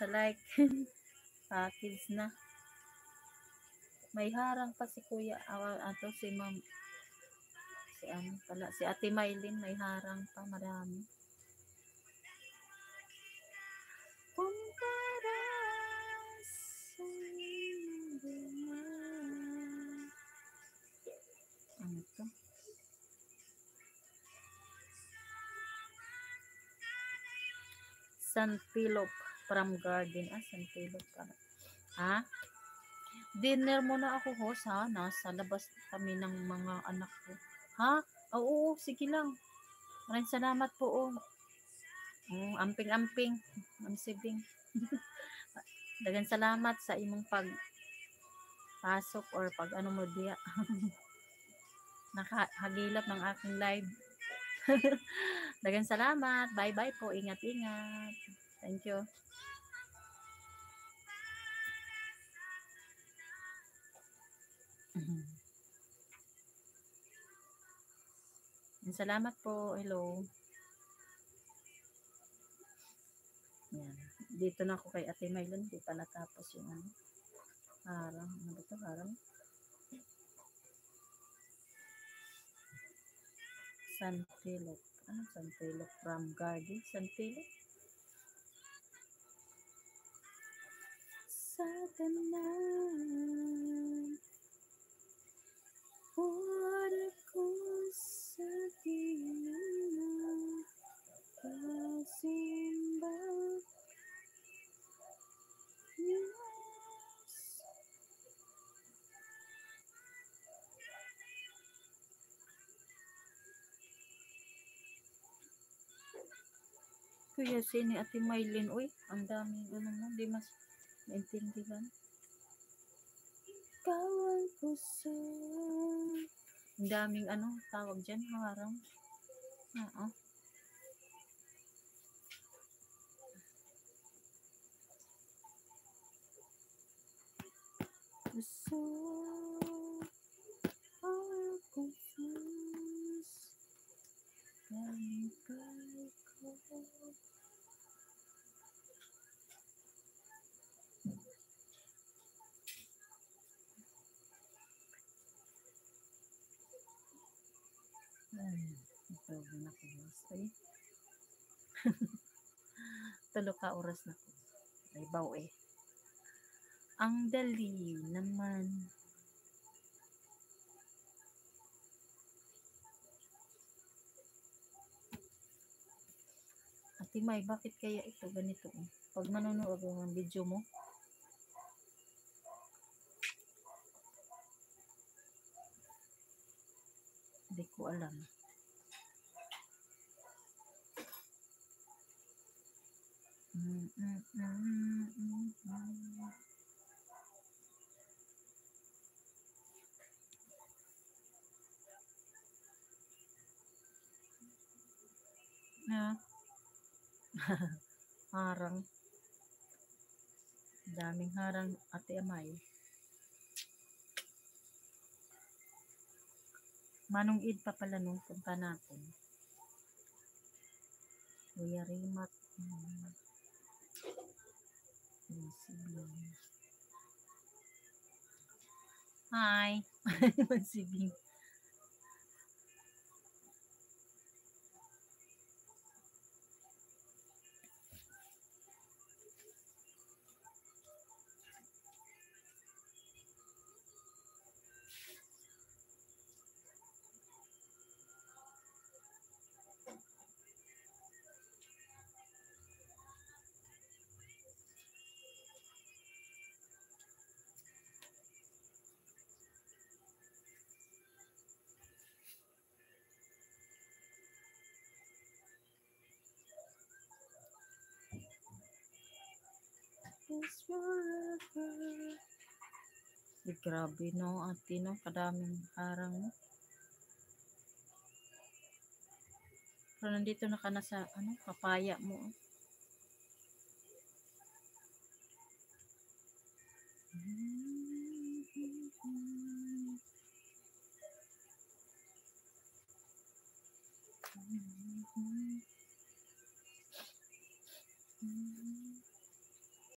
sa like. Package na. May harang pa si Kuya. Ato si Ma'am. Si ano pala. Si Ate Maylin. May harang pa. Marami. Kumpara sa ano to? Santilop from Garden. Santilop pala. Dinner muna ako, host, ha? Nasa labas kami ng mga anak ko. Ha? Oo, sige lang. Maraming salamat po, amping-amping. Amsibing. Dagan salamat sa imong pagpasok or pag ano mo diya. Nakahagilap ng aking live. Dagan salamat. Bye-bye po. Ingat-ingat. Thank you. Salamat po. Hello. Yan. Dito na ako kay Ate Maylin. Di pa natapos yung ano. Harang. Ano ba ito? Harang. Santilop. Santilop from Garden. Santilop. Sa tanan. Wala ko sa tingin kasimba. Yes. Kuya, sini Ate Maylin. Uy, ang daming ano mo. Di mas maintindihan. Kawan ko sa... Ang daming ano, tawag dyan, harang. Oo. So, ako fast. Kalipay ko. Ay, ito na ko. Ay. Tulo ka oras na ko. Ay, baw eh. Ang dali naman. Ate May, bakit kaya ito ganito? Pag manonood ako ng video mo, hindi ko alam. Harang. Daming harang, Ate Amay. Manong Id pa pala nung punta natin. Kuya Rimat. Hi. Magsibing. It's forever. Grabe no, ate no, kadaming harang no. Pero nandito na ka na sa ano, papaya mo.